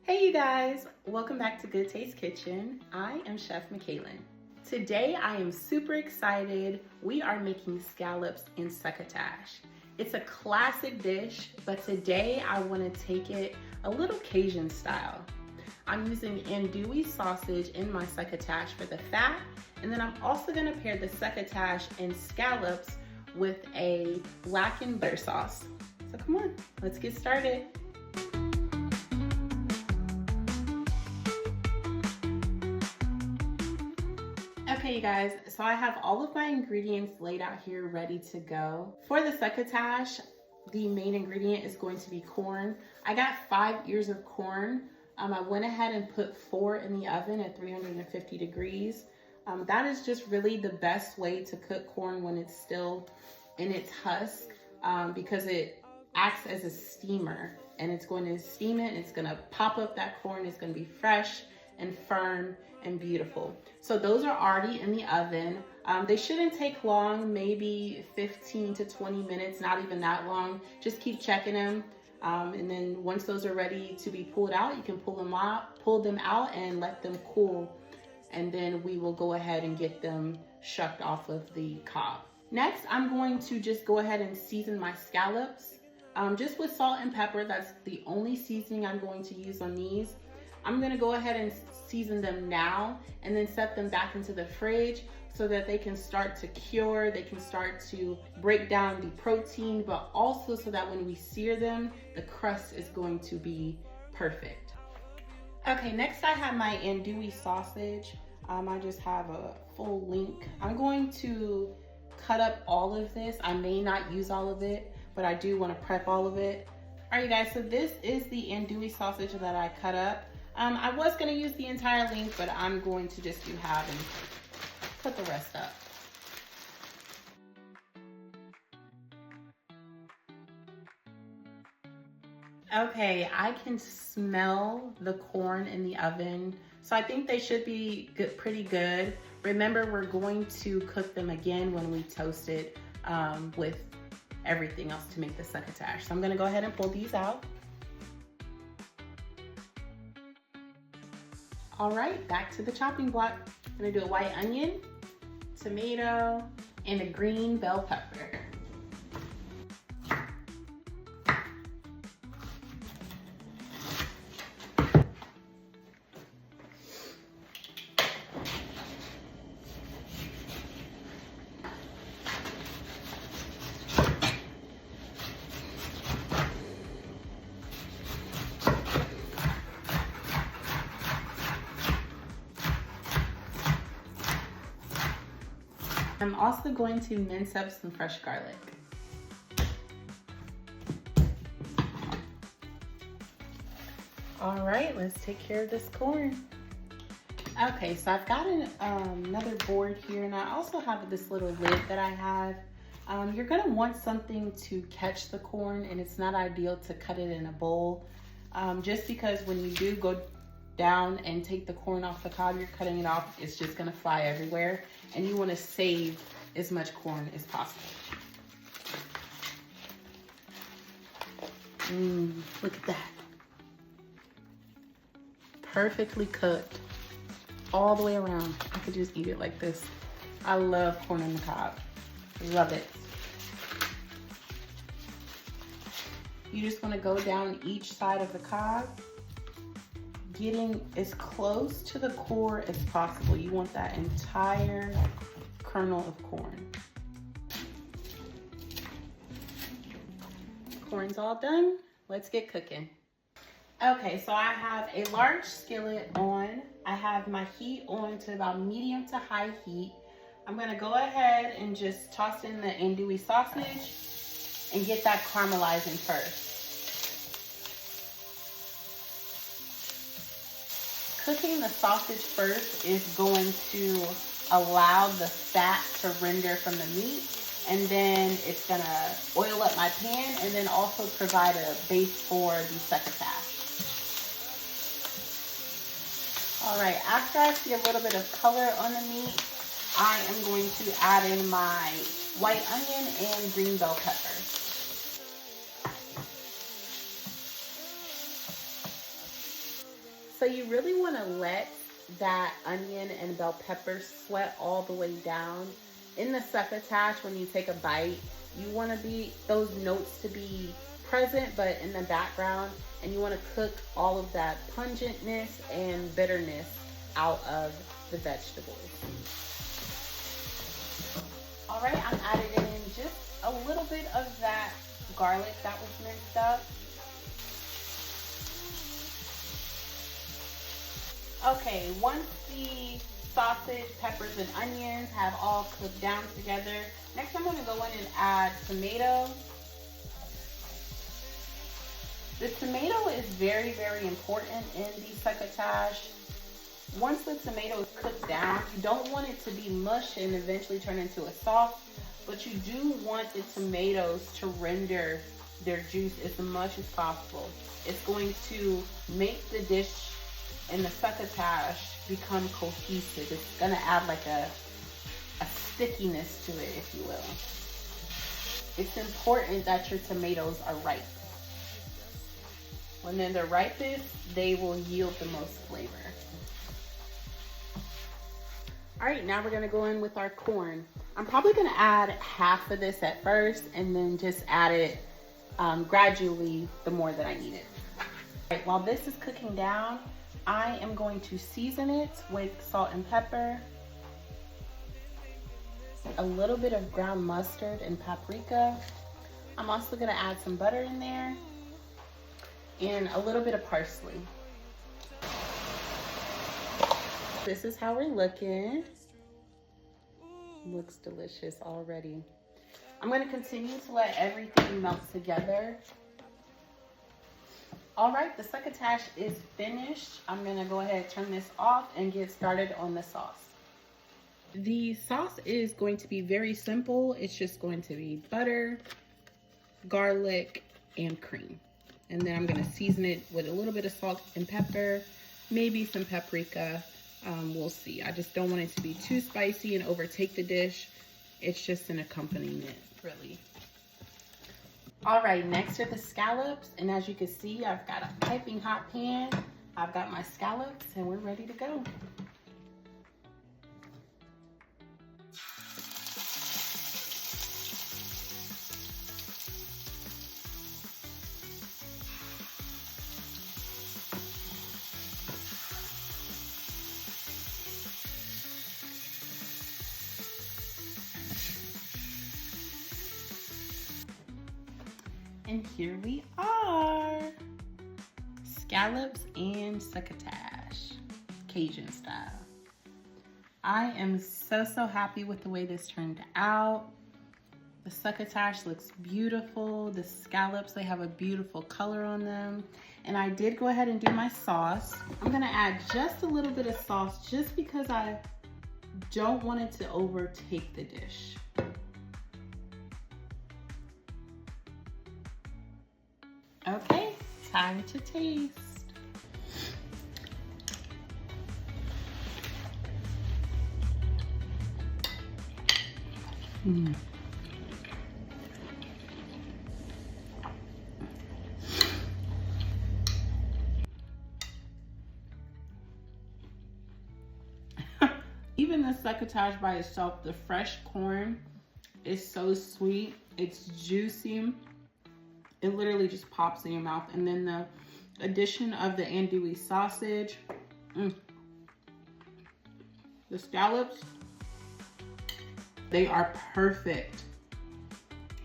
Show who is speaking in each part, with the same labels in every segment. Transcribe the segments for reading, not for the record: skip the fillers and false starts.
Speaker 1: Hey you guys, welcome back to Good Taste Kitchen. I am Chef Michaelin. Today I am super excited. We are making scallops in succotash. It's a classic dish, but today I want to take it a little Cajun style. I'm using andouille sausage in my succotash for the fat, and then I'm also going to pair the succotash and scallops with a blackened butter sauce. So come on, let's get started. Okay, you guys, so I have all of my ingredients laid out here ready to go. For the succotash, the main ingredient is going to be corn. I got 5 ears of corn. I went ahead and put 4 in the oven at 350 degrees. That is just really the best way to cook corn when it's still in its husk, because it acts as a steamer, and it's going to steam it, and it's going to pop up that corn. It's going to be fresh and firm and beautiful. So those are already in the oven. They shouldn't take long, maybe 15 to 20 minutes, not even that long. Just keep checking them. And then once those are ready to be pulled out, you can pull them out and let them cool. And then we will go ahead and get them shucked off of the cob. Next, I'm going to just go ahead and season my scallops. Just with salt and pepper. That's the only seasoning I'm going to use on these. I'm gonna go ahead and season them now and then set them back into the fridge so that they can start to cure, they can start to break down the protein, but also so that when we sear them, the crust is going to be perfect. Okay, next I have my andouille sausage. I just have a full link. I'm going to cut up all of this. I may not use all of it, but I do want to prep all of it. All right, you guys, so this is the andouille sausage that I cut up. I was going to use the entire length, but I'm going to just do half and put the rest up. Okay, I can smell the corn in the oven, so I think they should be good, pretty good. Remember, we're going to cook them again when we toast it with everything else to make the succotash. So I'm going to go ahead and pull these out. All right, back to the chopping block. I'm gonna do a white onion, tomato, and a green bell pepper. I'm also going to mince up some fresh garlic. All right, let's take care of this corn. Okay, so I've got another board here, and I also have this little lid that I have. You're gonna want something to catch the corn, and it's not ideal to cut it in a bowl, just because when you do go down and take the corn off the cob, you're cutting it off, it's just gonna fly everywhere, and you wanna save as much corn as possible. Look at that. Perfectly cooked all the way around. I could just eat it like this. I love corn on the cob, love it. You just wanna go down each side of the cob, getting as close to the core as possible. You want that entire kernel of corn. Corn's all done. Let's get cooking. Okay, so I have a large skillet on. I have my heat on to about medium to high heat. I'm gonna go ahead and just toss in the andouille sausage and get that caramelizing first. Cooking the sausage first is going to allow the fat to render from the meat, and then it's gonna oil up my pan and then also provide a base for the succotash. All right, after I see a little bit of color on the meat, I am going to add in my white onion and green bell peppers. So you really want to let that onion and bell pepper sweat all the way down. In the succotash, when you take a bite, you want those notes to be present but in the background, and you want to cook all of that pungentness and bitterness out of the vegetables. All right, I'm adding in just a little bit of that garlic that was minced up. Okay, once the sausage, peppers, and onions have all cooked down together, next I'm going to go in and add tomato. The tomato is very, very important in the succotash. Once the tomato is cooked down, you don't want it to be mush and eventually turn into a sauce, but you do want the tomatoes to render their juice as much as possible. It's going to make the dish and the succotash become cohesive. It's going to add like a stickiness to it, if you will. It's important that your tomatoes are ripe. When they're the ripest, they will yield the most flavor. All right, now we're gonna go in with our corn. I'm probably gonna add half of this at first and then just add it gradually the more that I need it. All right, while this is cooking down, I am going to season it with salt and pepper, a little bit of ground mustard and paprika. I'm also gonna add some butter in there and a little bit of parsley. This is how we're looking. Looks delicious already. I'm going to continue to let everything melt together. All right, the succotash is finished. I'm going to go ahead and turn this off and get started on the sauce. The sauce is going to be very simple. It's just going to be butter, garlic, and cream. And then I'm going to season it with a little bit of salt and pepper, maybe some paprika. We'll see. I just don't want it to be too spicy and overtake the dish. It's just an accompaniment, really. All right, next are the scallops. And as you can see, I've got a piping hot pan. I've got my scallops and we're ready to go. And here we are, scallops and succotash, Cajun style. I am so happy with the way this turned out. The succotash looks beautiful. The scallops, they have a beautiful color on them. And I did go ahead and do my sauce. I'm gonna add just a little bit of sauce just because I don't want it to overtake the dish. Okay, time to taste. Even the succotash by itself, the fresh corn is so sweet. It's juicy. It literally just pops in your mouth. And then the addition of the andouille sausage, the scallops, they are perfect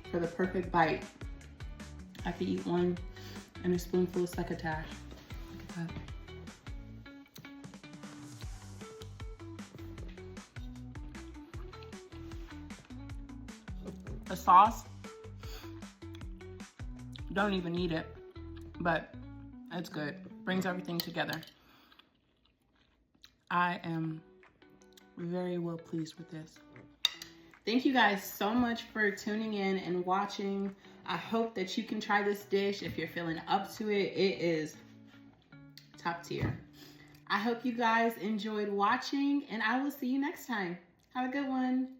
Speaker 1: for the perfect bite. I could eat one and a spoonful of succotash. Look at that. The sauce, don't even need it, but it's good. Brings everything together. I am very well pleased with this. Thank you guys so much for tuning in and watching. I hope that you can try this dish if you're feeling up to it. It is top tier. I hope you guys enjoyed watching, and I will see you next time. Have a good one.